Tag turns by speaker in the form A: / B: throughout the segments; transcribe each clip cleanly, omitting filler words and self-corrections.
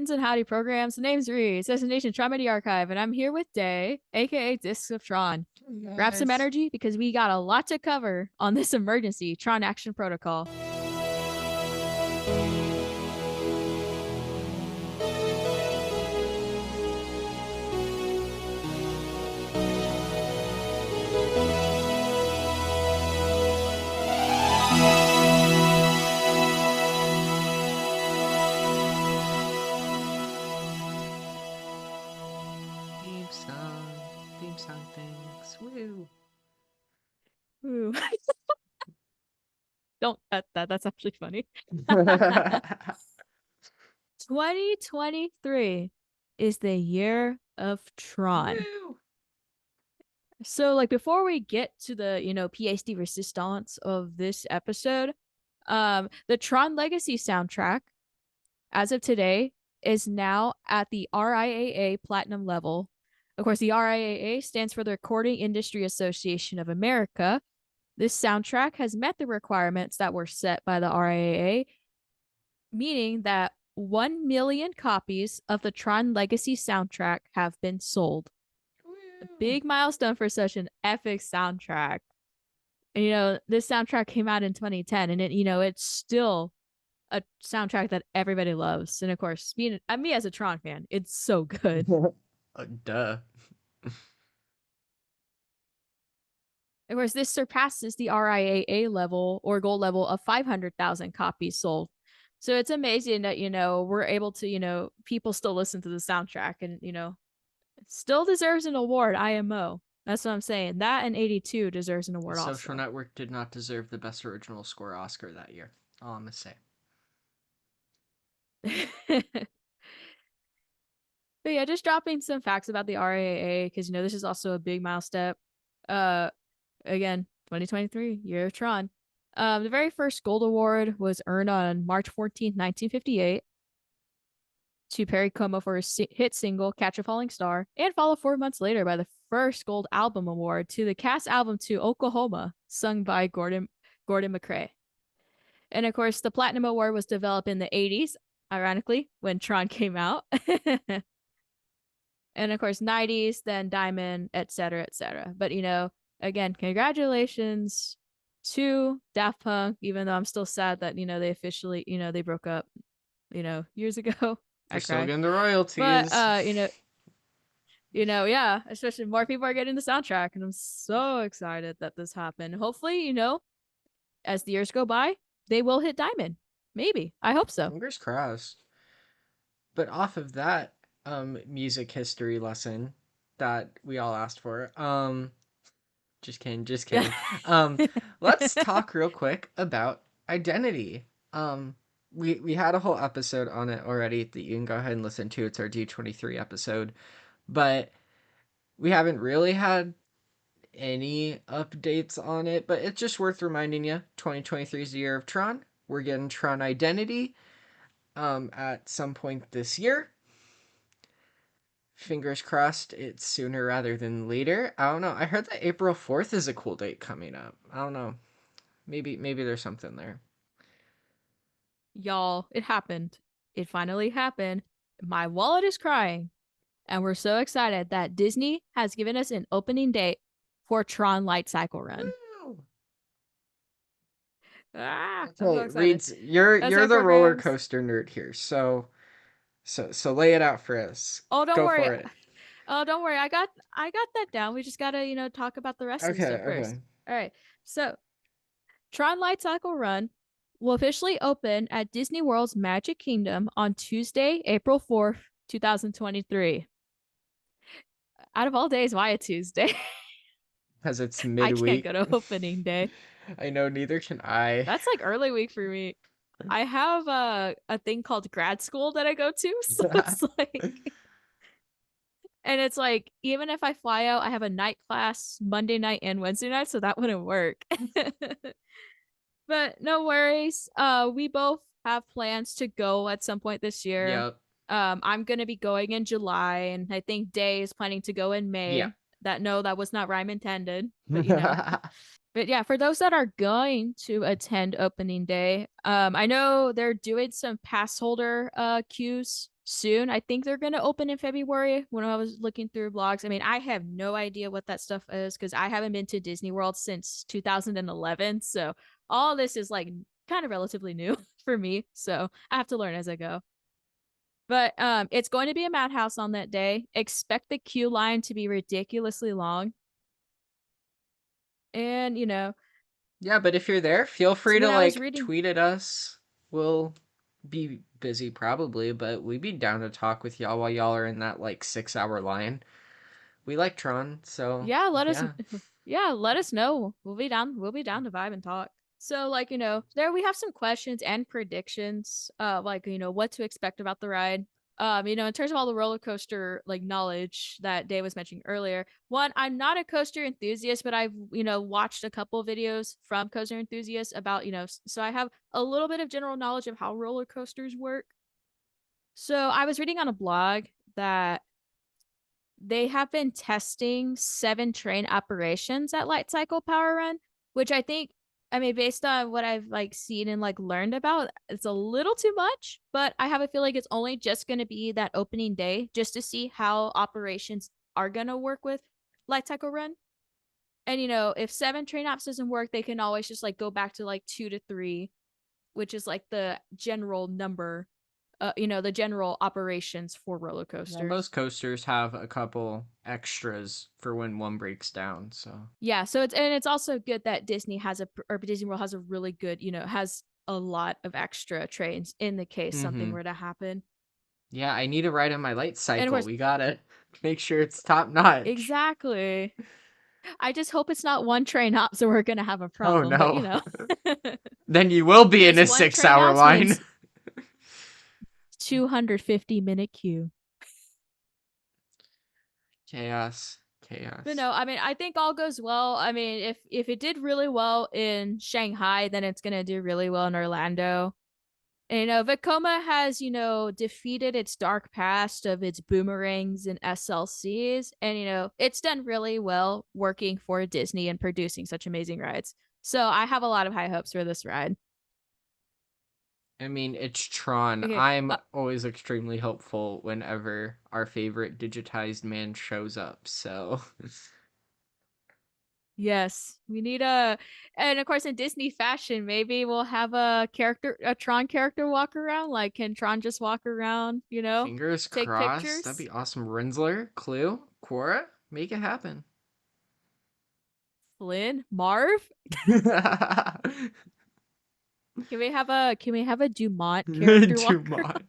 A: Titans and Howdy programs. The name's Reedz, Destination Tron Media Archive, and I'm here with Day, aka Discs of Tron. Grab some
B: Nice.
A: energy because we got a lot to cover on this emergency Tronaction protocol.
B: Theme song things. Woo.
A: Ooh. Don't that's actually funny. 2023 is the year of Tron.
B: Woo.
A: So like before we get to the, pièce de resistance of this episode, the Tron Legacy soundtrack as of today is now at the RIAA platinum level. Of course, the RIAA stands for the Recording Industry Association of America. This soundtrack has met the requirements that were set by the RIAA, meaning that 1 million copies of the Tron Legacy soundtrack have been sold. A big milestone for such an epic soundtrack. And, this soundtrack came out in 2010, and it's still a soundtrack that everybody loves. And of course, me as a Tron fan, it's so good.
B: Duh.
A: Of course, this surpasses the RIAA level or gold level of 500,000 copies sold. So it's amazing that, we're able to, people still listen to the soundtrack and, it still deserves an award, IMO. That's what I'm saying. That and 82 deserves an award also.
B: Social Network did not deserve the Best Original Score Oscar that year. All I'm going to say.
A: But yeah, just dropping some facts about the RIAA because, this is also a big milestone. Again, 2023, year of Tron. The very first gold award was earned on March 14th, 1958 to Perry Como for his hit single Catch a Falling Star, and followed 4 months later by the first gold album award to the cast album to Oklahoma, sung by Gordon McCrae. And of course, the platinum award was developed in the 80s, ironically, when Tron came out. And of course, 90s, then diamond, etc., etc. But again, congratulations to Daft Punk, even though I'm still sad that, they officially, they broke up, years ago.
B: They're still getting the royalties.
A: But, yeah, especially more people are getting the soundtrack, and I'm so excited that this happened. Hopefully, as the years go by, they will hit diamond. Maybe. I hope so.
B: Fingers crossed. But off of that music history lesson that we all asked for, just kidding. Let's talk real quick about identity. We had a whole episode on it already that you can go ahead and listen to. It's our D23 episode, but we haven't really had any updates on it, but it's just worth reminding you, 2023 is the year of Tron. We're getting Tron Identity at some point this year. Fingers crossed it's sooner rather than later. I don't know. I heard that April 4th is a cool date coming up. I don't know. Maybe there's something there.
A: Y'all, it happened. It finally happened. My wallet is crying. And we're so excited that Disney has given us an opening date for Tron Lightcycle Run.
B: Okay, Reedz, you're the roller coaster nerd here, so lay it out for us.
A: Oh, don't
B: Go
A: worry.
B: for it.
A: Oh, don't worry. I got that down. We just gotta talk about the rest of the stuff first. All right. So, Tron Lightcycle Run will officially open at Disney World's Magic Kingdom on Tuesday, April 4th, 2023. Out of all days, why a Tuesday?
B: Because it's midweek.
A: I can't go to opening day.
B: I know, neither can I.
A: That's like early week for me. I have a thing called grad school that I go to, so it's like, and it's like, even if I fly out, I have a night class Monday night and Wednesday night, so that wouldn't work. But no worries. We both have plans to go at some point this year.
B: Yep.
A: I'm gonna be going in July, and I think Day is planning to go in May.
B: Yeah.
A: That was not rhyme intended, but But yeah, for those that are going to attend opening day, I know they're doing some pass holder queues soon. I think they're gonna open in February when I was looking through blogs. I mean, I have no idea what that stuff is because I haven't been to Disney World since 2011. So all this is like kind of relatively new for me. So I have to learn as I go. But it's going to be a madhouse on that day. Expect the queue line to be ridiculously long. And
B: Yeah, but if you're there, feel
A: so
B: free
A: when
B: to
A: I was
B: like
A: reading,
B: tweet at us. We'll be busy probably, but we'd be down to talk with y'all while y'all are in that like 6 hour line. We like Tron, so
A: yeah, let us
B: yeah.
A: yeah, let us know. We'll be down to vibe and talk. So like, there we have some questions and predictions, like, what to expect about the ride. In terms of all the roller coaster like knowledge that Dave was mentioning earlier. One, I'm not a coaster enthusiast, but I've, watched a couple videos from coaster enthusiasts about, so I have a little bit of general knowledge of how roller coasters work. So I was reading on a blog that they have been testing 7 train operations at Lightcycle Power Run, which I mean, based on what I've like seen and like learned about, it's a little too much. But I have a feeling it's only just going to be that opening day, just to see how operations are going to work with Lightcycle Run. And if 7 train ops doesn't work, they can always just like go back to like 2 to 3, which is like the general number, the general operations for roller
B: Yeah,
A: coasters.
B: most coasters have a couple extras for when one breaks down, so.
A: Yeah, so it's also good that Disney has or Disney World has a really good, has a lot of extra trains in the case something
B: Mm-hmm.
A: were to happen.
B: Yeah, I need to ride on my light
A: And of
B: cycle.
A: course,
B: We gotta make sure it's top notch.
A: exactly. I just hope it's not one train hop, so we're gonna have a
B: Oh
A: problem. But
B: no. Then you will be in
A: because
B: a
A: one
B: six
A: train
B: hour
A: hops
B: line.
A: means 250-minute queue.
B: Chaos.
A: But
B: Chaos.
A: no, I mean, I think all goes well. I mean, if it did really well in Shanghai, then it's gonna do really well in Orlando. And, Vekoma has, defeated its dark past of its boomerangs and SLCs. And, it's done really well working for Disney and producing such amazing rides. So I have a lot of high hopes for this ride.
B: I mean, it's Tron.
A: Okay.
B: I'm always extremely hopeful whenever our favorite digitized man shows up, so.
A: Yes, we need and of course in Disney fashion, maybe we'll have a Tron character walk around. Like, can Tron just walk around,
B: Fingers
A: take
B: crossed. That'd
A: pictures?
B: be awesome. Rinsler, Clue, Quora, make it happen.
A: Flynn, Marv? Can we have a Dumont character walk
B: Dumont.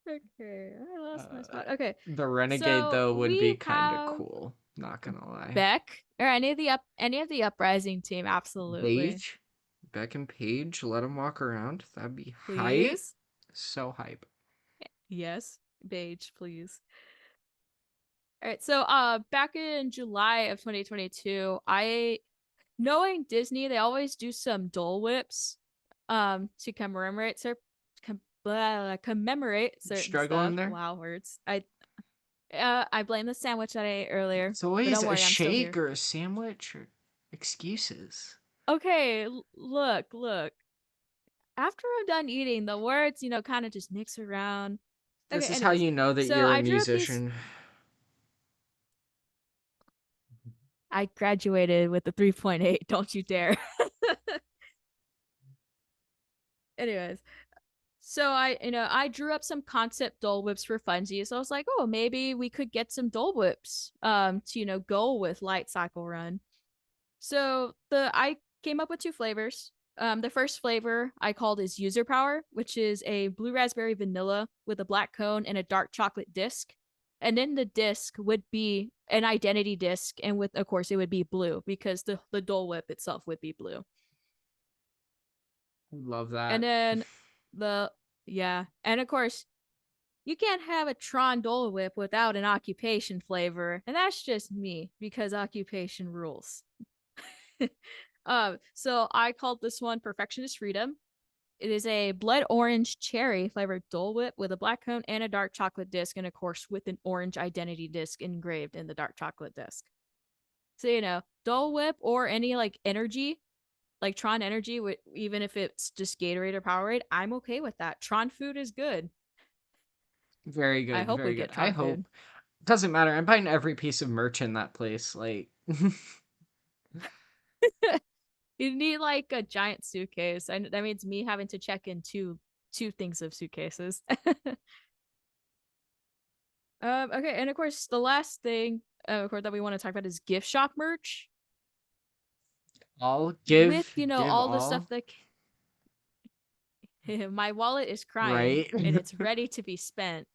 A: Okay, I lost my
B: Uh,
A: spot. Okay,
B: the Renegade
A: so
B: though would be
A: we
B: kind of
A: have
B: cool. Not gonna lie.
A: Beck or any of the Uprising team. Absolutely,
B: Beige, Beck and Page, let them walk around. That'd be hype.
A: please.
B: So hype.
A: Yes, Beige, please. All right, so back in July of 2022, I knowing Disney, they always do some Dole Whips, to commemorate certain
B: Struggling
A: stuff.
B: there.
A: Wow, words. I blame the sandwich that I ate earlier,
B: It's
A: but
B: always
A: don't
B: a
A: worry, I'm still
B: shake
A: here.
B: or a sandwich or excuses.
A: Okay, look. After I'm done eating, the words, kind of just mix around. Okay,
B: This is how
A: anyways.
B: you know that
A: So
B: you're a
A: I drew up these.
B: musician.
A: I graduated with a 3.8. Don't you dare. Anyways. So I drew up some concept Dole Whips for funsies. So I was like, oh, maybe we could get some Dole Whips to go with Lightcycle Run. So I came up with 2 flavors. The first flavor I called is User Power, which is a blue raspberry vanilla with a black cone and a dark chocolate disc. And in the disc would be an identity disc, and with of course it would be blue because the Dole Whip itself would be blue.
B: Love
A: And
B: that.
A: then the yeah, and of course you can't have a Tron Dole Whip without an occupation flavor, and that's just me because occupation rules. So I called this one Perfectionist Freedom. It is a blood orange cherry flavored Dole Whip with a black cone and a dark chocolate disc, and of course with an orange identity disc engraved in the dark chocolate disc. So, Dole Whip or any like energy, like Tron energy, even if it's just Gatorade or Powerade, I'm okay with that. Tron food is good.
B: Very
A: I
B: good,
A: hope we
B: very good.
A: get
B: I
A: Tron food.
B: hope. Doesn't matter. I'm buying every piece of merch in that place. Like,
A: You need like a giant suitcase. That means me having to check in two things of suitcases. Okay, and of course the last thing, of course, that we want to talk about is gift shop merch.
B: I'll
A: With
B: give
A: all the stuff
B: all.
A: that my wallet is crying
B: Right?
A: and it's ready to be spent.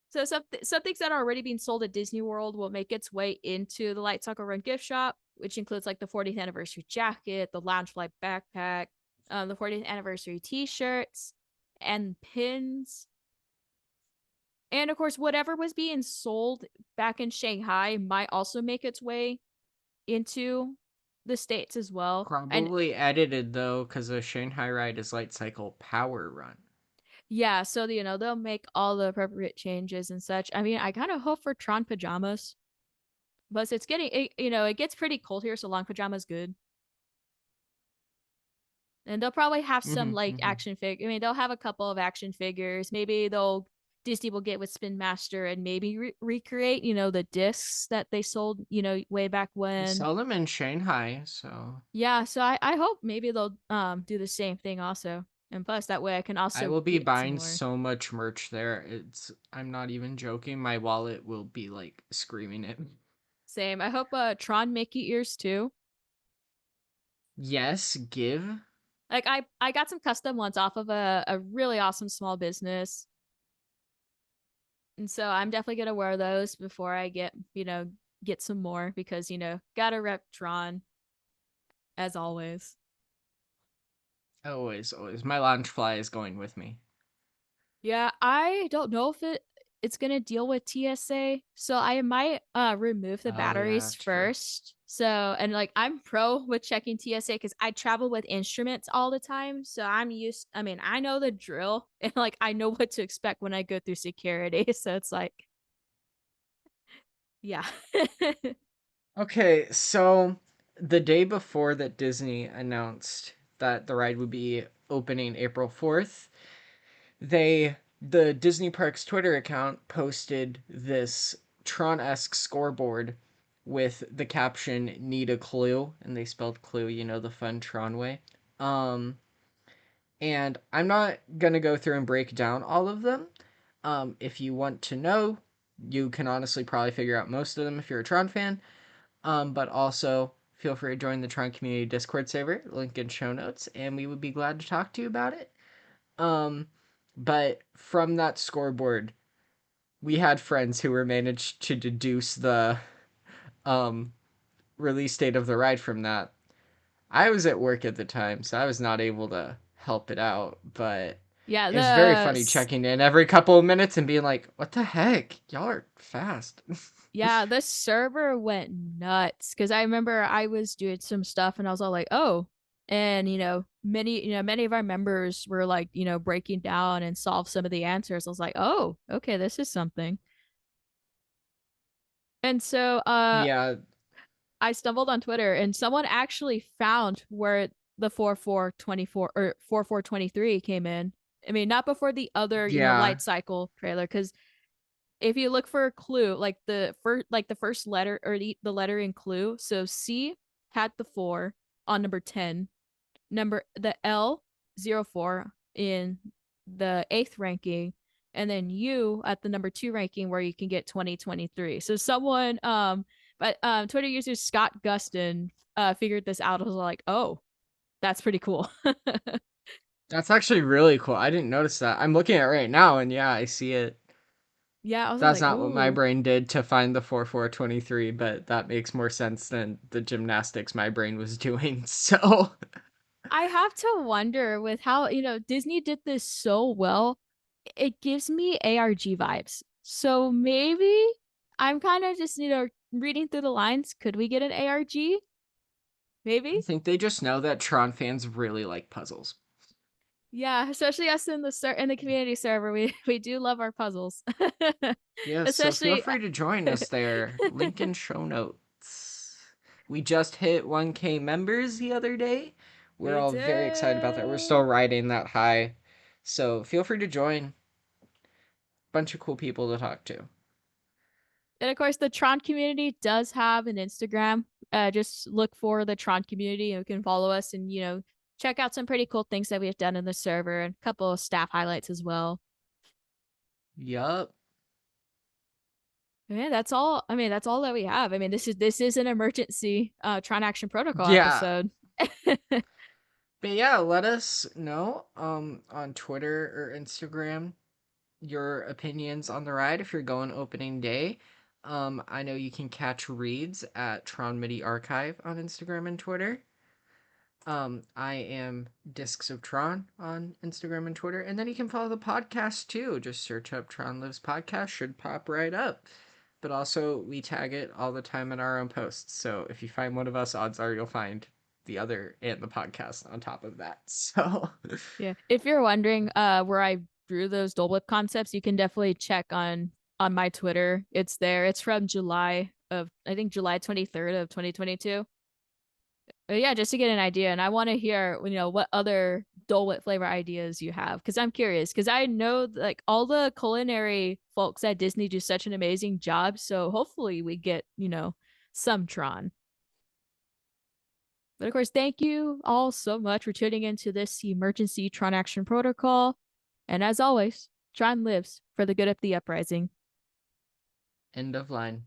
A: So some things that are already being sold at Disney World will make its way into the Lightcycle Run gift shop, which includes like the 40th anniversary jacket, the Loungefly backpack, the 40th anniversary T-shirts, and pins. And of course, whatever was being sold back in Shanghai might also make its way into the States as well. And
B: Probably edited though, because the Shanghai ride is Lightcycle Power Run.
A: yeah, so they'll make all the appropriate changes and such. I mean, I kind of hope for Tron pajamas, but it's getting it gets pretty cold here, so long pajamas good. And they'll probably have some like
B: Mm-hmm.
A: action fig. I mean, they'll have a couple of action figures. Maybe they'll Disney will get with Spin Master and maybe recreate, the discs that they sold, way back
B: They
A: when.
B: sell them in Shanghai, so
A: Yeah, so I hope maybe they'll do the same thing also. And plus that way I can
B: I
A: also
B: will be
A: get some
B: buying
A: more.
B: so much merch there. I'm not even joking. My wallet will be like screaming it.
A: Same. I hope Tron Mickey ears too.
B: Yes, give.
A: Like I got some custom ones off of a really awesome small business. And so I'm definitely gonna wear those before I get some more because, gotta rep Tron as always.
B: Always, always. My lounge fly is going with me.
A: Yeah, I don't know if it's gonna deal with TSA, so I might remove the
B: Oh yeah,
A: batteries
B: true.
A: first. So and like I'm pro with checking TSA because I travel with instruments all the time, so I mean I know the drill and like I know what to expect when I go through security. So it's like, yeah.
B: Okay, so the day before that Disney announced that the ride would be opening April 4th, the Disney Parks Twitter account posted this Tron-esque scoreboard with the caption "Need a clue," and they spelled clue, the fun Tron way. Um, and I'm not gonna go through and break down all of them. If you want to know, you can honestly probably figure out most of them if you're a Tron fan. But also feel free to join the Tron Community Discord server, link in show notes, and we would be glad to talk to you about it. Um, but from that scoreboard, we had friends who were managed to deduce the um release date of the ride from that. I was at work at the time, so I was not able to help it out, but
A: Yeah,
B: it was very funny checking in every couple of minutes and being like, "What the heck? Y'all are fast."
A: the server went nuts because I remember I was doing some stuff and I was all like, "Oh." And many of our members were like, breaking down and solve some of the answers. I was like, "Oh, okay, this is something." And so
B: Yeah,
A: I stumbled on Twitter and someone actually found where the 4424 or 4423 came in. I mean, not before the other,
B: yeah.
A: light cycle trailer cuz if you look for a clue, like the first letter or the letter in clue, so C had the 4 on number 10, number the L 04 in the 8th ranking, and then U at the number 2 ranking where you can get 2023. So someone but Twitter user Scott Gustin figured this out. I was like, "Oh, that's pretty cool."
B: That's actually really cool. I didn't notice that. I'm looking at it right now and yeah, I see it.
A: Yeah, I was
B: That's
A: like,
B: not what my
A: "Ooh."
B: brain did to find the 4423, but that makes more sense than the gymnastics my brain was doing. So,
A: I have to wonder with how, Disney did this so well, it gives me ARG vibes. So maybe I'm kind of just, reading through the lines. Could we get an ARG?
B: I
A: Maybe.
B: think they just know that Tron fans really like puzzles.
A: Yeah, especially us in the community server. We do love our puzzles.
B: Yes, so feel
A: Especially
B: free to join us there. Link in show note. We just hit 1K members the other day. We're
A: We
B: all very excited about that. We're still
A: did.
B: riding that high. So feel free to join. Bunch of cool people to talk to.
A: And of course, the Tron community does have an Instagram. Just look for the Tron community. You can follow us and, check out some pretty cool things that we've done in the server and a couple of staff highlights as well.
B: Yup.
A: Yeah, that's all. I mean, that's all that we have. I mean, this is an emergency Tronaction protocol
B: Yeah.
A: episode.
B: But yeah, let us know on Twitter or Instagram your opinions on the ride if you're going opening day. I know you can catch Reedz at Tron MIDI Archive on Instagram and Twitter. I am Discs of Tron on Instagram and Twitter, and then you can follow the podcast too. Just search up Tron Lives Podcast, should pop right up. But also, we tag it all the time in our own posts. So if you find one of us, odds are you'll find the other and the podcast on top of that. So
A: Yeah. If you're wondering where I drew those Dole Whip concepts, you can definitely check on my Twitter. It's there. It's from July of I think July 23rd of 2022. But yeah, just to get an idea. And I want to hear, what other Dole Whip flavor ideas you have. Because I'm curious. Because I know like all the culinary folks at Disney do such an amazing job. So hopefully we get, some Tron. But of course, thank you all so much for tuning into this emergency Tronaction protocol. And as always, Tron lives for the good of the uprising.
B: end of line.